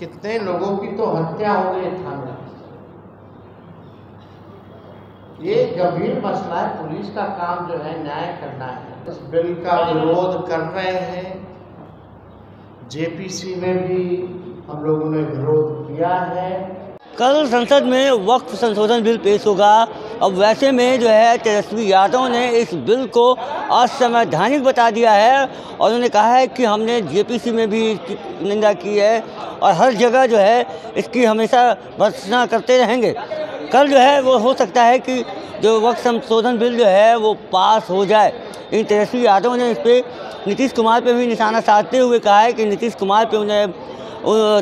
कितने लोगों की तो हत्या हो गई थाना। ये गंभीर मसला है। पुलिस का काम जो है न्याय करना है। इस बिल का विरोध कर रहे हैं। जेपीसी में भी हम लोगों ने विरोध किया है। कल संसद में वक्फ संशोधन बिल पेश होगा। अब वैसे में जो है तेजस्वी यादव ने इस बिल को असंवैधानिक बता दिया है और उन्होंने कहा है कि हमने जेपीसी में भी निंदा की है और हर जगह जो है इसकी हमेशा भर्त्सना करते रहेंगे। कल जो है वो हो सकता है कि जो वक्फ संशोधन बिल जो है वो पास हो जाए। इन तेजस्वी यादव ने इस पर नीतीश कुमार पे भी निशाना साधते हुए कहा है कि नीतीश कुमार पे उन्हें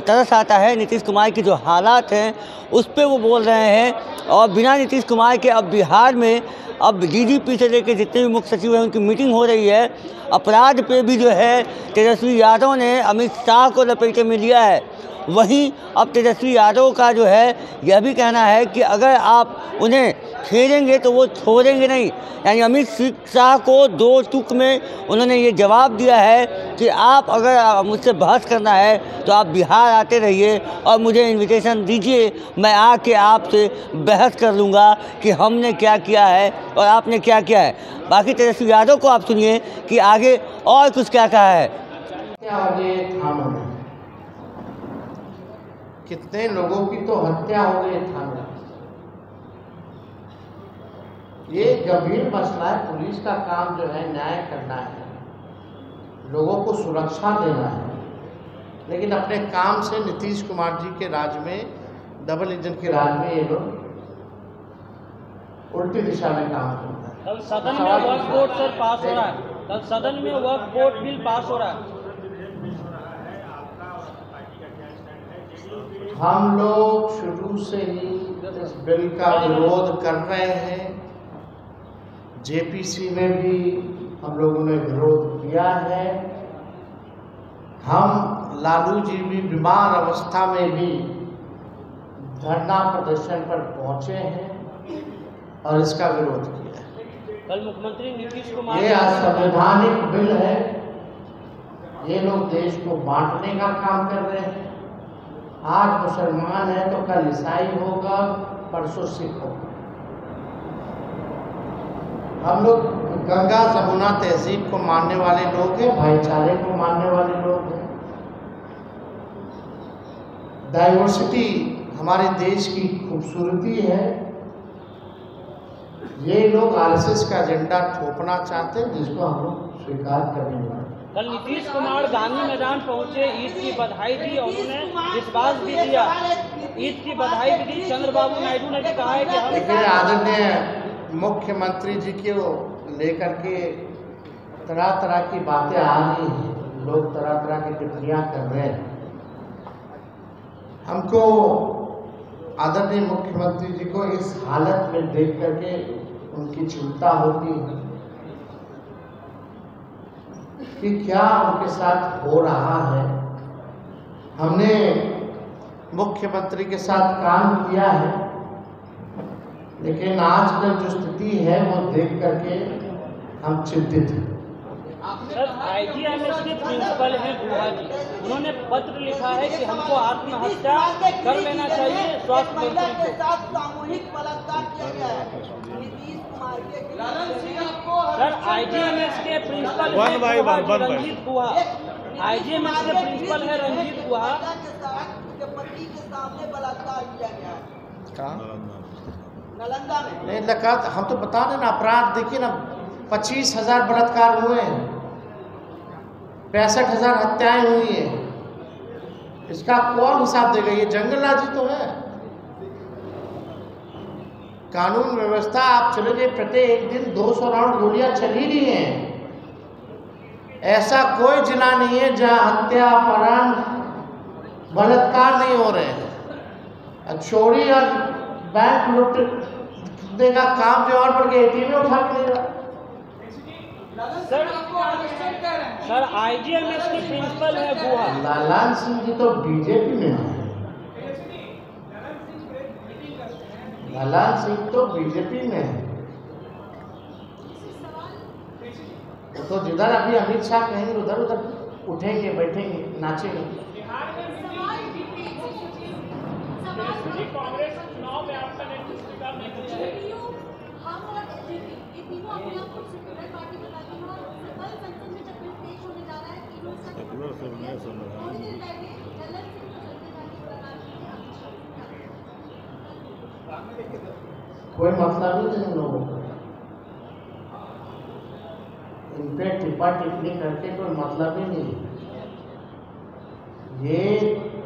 तरस आता है। नीतीश कुमार की जो हालात हैं उस पर वो बोल रहे हैं और बिना नीतीश कुमार के अब बिहार में अब डीजीपी से लेकर जितने भी मुख्य सचिव हैं उनकी मीटिंग हो रही है। अपराध पे भी जो है तेजस्वी यादव ने अमित शाह को लपेटे में लिया है। वहीं अब तेजस्वी यादव का जो है यह भी कहना है कि अगर आप उन्हें छेड़ेंगे तो वो छोड़ेंगे नहीं। यानी अमित शाह को दो टूक में उन्होंने ये जवाब दिया है कि आप अगर मुझसे बहस करना है तो आप बिहार आते रहिए और मुझे इनविटेशन दीजिए, मैं आके आपसे बहस कर लूँगा कि हमने क्या किया है और आपने क्या किया है। बाकी तेजस्वी यादव को आप सुनिए कि आगे और कुछ क्या कहा है। क्या हो गई थानों में, कितने लोगों की तो हत्या हो गई थाना। ये गंभीर मसला है। पुलिस का काम जो है न्याय करना है, लोगों को सुरक्षा देना है। लेकिन अपने काम से नीतीश कुमार जी के राज में, डबल इंजन के राज में ये लोग उल्टी दिशा में काम करता है। कल सदन में वक्फ बोर्ड सर पास हो रहा है। कल सदन में वक्फ बोर्ड बिल पास हो रहा है। हम लोग शुरू से ही इस बिल का विरोध कर रहे हैं। जेपीसी में भी हम लोगों ने विरोध किया है। हम लालू जी भी बीमार अवस्था में भी धरना प्रदर्शन पर पहुंचे हैं और इसका विरोध किया है। कल मुख्यमंत्री नीतीश कुमार ये असंवैधानिक बिल है। ये लोग देश को बांटने का काम कर रहे हैं। आज मुसलमान है तो कल ईसाई होगा, परसों सिख होगा। हम लोग गंगा जमुना तहजीब को मानने वाले लोग हैं, भाईचारे को मानने वाले लोग हैं। डाइवर्सिटी हमारे देश की खूबसूरती है। ये लोग आरएसएस का एजेंडा थोपना चाहते हैं, जिसको हम लोग स्वीकार करने वाले। कल नीतीश कुमार गांधी मैदान पहुंचे, ईद की बधाई दी और उन्होंने विश्वास भी दिया। ईद की बधाई भी दी। चंद्रबाबू नायडू ने भी कहा है कि हम देखिए, आदरणीय मुख्यमंत्री जी को लेकर के तरह तरह की बातें आ रही हैं। लोग तरह तरह की टिप्पणियां कर रहे हैं। हमको आदरणीय मुख्यमंत्री जी को इस हालत में देख करके उनकी चिंता होती है कि क्या उनके साथ हो रहा है। हमने मुख्यमंत्री के साथ काम किया है, लेकिन आजकल जो स्थिति है वो देख करके हम चिंतित हैं। सर, आईजीएमएस के प्रिंसिपल हैं गुहा जी, उन्होंने पत्र लिखा है कि हमको आत्महत्या कर लेना चाहिए। स्वास्थ्य मंत्री के साथ सामूहिक बलात्कार किया गया है नीतीश कुमार के खिलाफ। सर, आईजीएमएस के प्रिंसिपल हैं रंजीत गुहा। आईजीएमएस के प्रिंसिपल है रंजीत गुहा के साथ उसके पति के सामने बलात्कार किया गया है। कहाँ? नालंदा में। नहीं लगा, हम तो बता रहे ना अपराध। देखिए ना, 25,000 बलात्कार हुए हैं, 65,000 हत्याएं हुई हैं। इसका कौन हिसाब देगा? ये जंगलराजी तो है। कानून व्यवस्था आप चले गए, प्रत्येक दिन 200 राउंड गोलियां चल ही रही हैं। ऐसा कोई जिला नहीं है जहां हत्या, अपहरण, बलात्कार नहीं हो रहे हैं। चोरी और बैंक लूटने का काम जो और बढ़ गया, एटीएम में उठा के ले रहा। सर, आईजीएमएस के प्रिंसिपल है गुहा। लालन सिंह जी तो बीजेपी में हैं। लालन सिंह तो बीजेपी में है। तो जिधर अभी अमित शाह कहेंगे उधर उधर उठेंगे, बैठेंगे, नाचेंगे। कोई मतलब ही नहीं लोगों को, इन पे टिप्पा टिप्पणी करके कोई मतलब ही नहीं। ये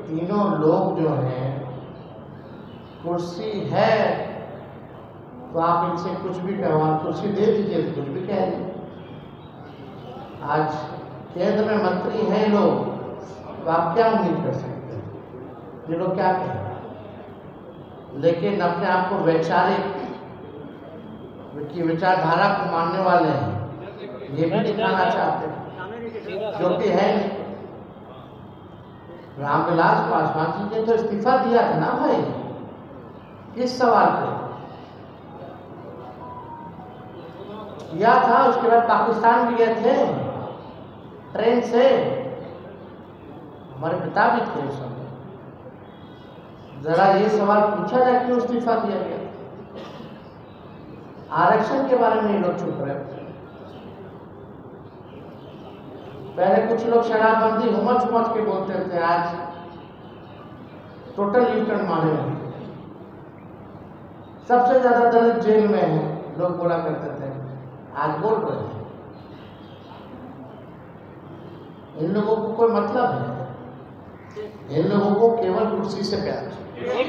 तीनों लोग जो हैं, कुर्सी है तो आप इनसे कुछ भी कहवा, कुर्सी दे दीजिए तो कुछ भी कह दें। आज केंद्र में मंत्री हैं लोग, तो आप क्या उम्मीद कर सकते हैं? ये लोग क्या कहें, लेकिन अपने आप को वैचारिक की विचारधारा को मानने वाले हैं, ये भी दिखाना चाहते हैं, जो कि है नहीं। रामविलास पासवान जी ने तो इस्तीफा दिया था ना भाई, किस सवाल पे किया था? उसके बाद पाकिस्तान भी गए थे ट्रेन से, हमारे पिता भी थे उस समय। जरा ये सवाल पूछा जाए क्यों इस्तीफा दिया गया? आरक्षण के बारे में ये लोग चुप रहे। पहले कुछ लोग शराबबंदी हुमच हुमच के बोलते थे, आज टोटल यूटर्न मारे हैं। सबसे ज्यादा दलित जेल में है, लोग बोला करते थे, आज बोल रहे हैं। इन लोगों को कोई मतलब है? इन लोगों को केवल कुर्सी से प्यार।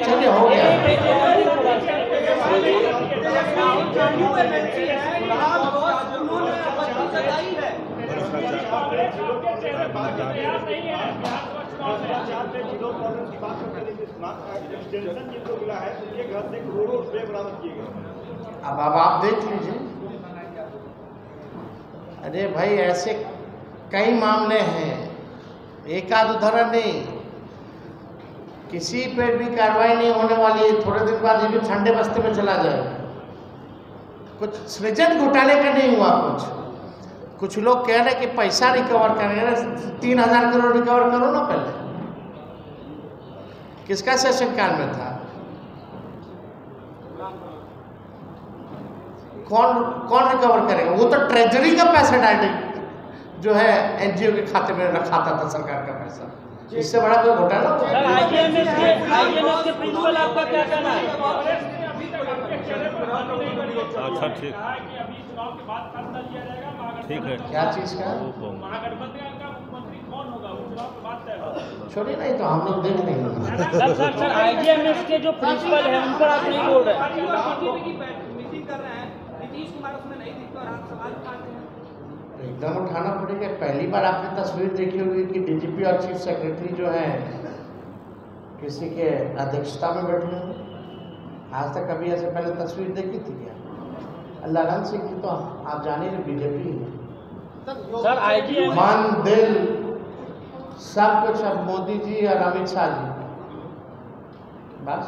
चलिए हो गया। अब आप देख लीजिए। अरे भाई ऐसे कई मामले हैं, एक आध उदाहरण नहीं। किसी पे भी कार्रवाई नहीं होने वाली है, थोड़े दिन बाद ये भी ठंडे बस्ते में चला जाएगा। कुछ सृजन घोटाले का नहीं हुआ। कुछ लोग कह रहे कि पैसा रिकवर करेंगे, 3000 करोड़ रिकवर करो ना पहले। किसका सेशन काल में था? कौन रिकवर करेगा? वो तो ट्रेजरी का पैसा डायरेक्ट जो है एनजीओ के खाते में रखा था सरकार का पैसा। इससे बड़ा कोई घोटाला? आईएमएस के प्रिंसिपल आपका क्या कहना है? अच्छा ठीक है। क्या चीज का? छोड़िए, नहीं तो हम लोग देख लेंगे। सर आईजीएमएस के जो प्रिंसिपल है उन पर आप नहीं बोल रहे हैं। मीटिंग कर रहे हैं, नीतीश कुमार उसमें नहीं दिखते और आप सवाल उठाते हैं। एकदम उठाना पड़ेगा। पहली बार आपने तस्वीर देखी होगी कि डीजीपी और चीफ सेक्रेटरी जो है किसी के अध्यक्षता में बैठे हैं। आज तक कभी ऐसे पहले तस्वीर देखी थी क्या? ललन सिंह की तो आप जानिए बीजेपी है। सर आईजी मन दिल सब कुछ अब मोदी जी और अमित शाह जी। बस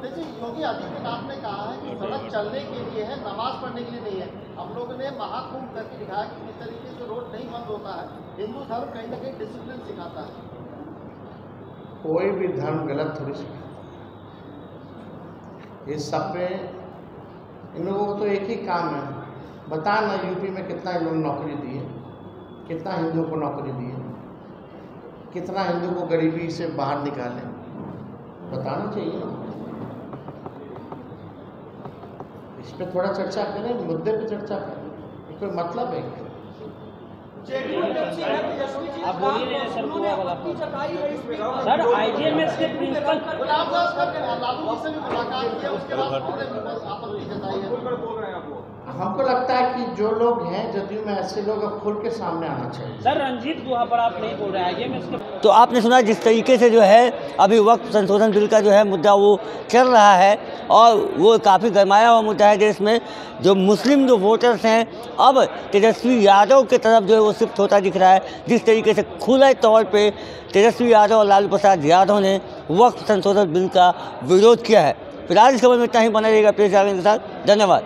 देखिए, योगी आदित्यनाथ ने कहा है कि सड़क चलने के लिए है, नमाज पढ़ने के लिए नहीं है। हम लोगों ने महाकुंभ करके दिखाया कि किस तरीके से रोड नहीं बंद होता है। हिंदू धर्म कहीं ना कहीं डिसिप्लिन सिखाता है। कोई भी धर्म गलत थोड़ी सिखाता। इस सब में इन लोगों को तो एक ही काम है, बताना यूपी में कितना इन लोग नौकरी दिए, कितना हिंदुओं को नौकरी दिए, कितना हिंदू को गरीबी से बाहर निकाले, बताना चाहिए ना। इस पर थोड़ा चर्चा करें, मुद्दे पे चर्चा करें। कोई मतलब है? आप बोलिए सर पूरा वाला। सर आईजीएमएस के प्रिंसिपल लालू जी से भी मुलाकात की, उसके बाद आपत्ति जताई है। हमको लगता है कि जो लोग हैं जदयू में, ऐसे लोग अब खुल के सामने आना चाहिए। सर रंजीत गुहा पर आप नहीं बोल रहे हैं आईजीएमएस के। तो आपने सुना जिस तरीके से जो है अभी वक्फ संशोधन बिल का जो है मुद्दा वो चल रहा है, और वो काफ़ी गरमाया हुआ मुद्दा है देश में। जो मुस्लिम जो वोटर्स हैं अब तेजस्वी यादव की तरफ जो है वो शिफ्ट होता दिख रहा है। जिस तरीके से खुले तौर पे तेजस्वी यादव और लालू प्रसाद यादव ने वक्फ संशोधन बिल का विरोध किया है। फिलहाल इस खबर में इतना ही। बना रहेगा प्रेस के साथ। धन्यवाद।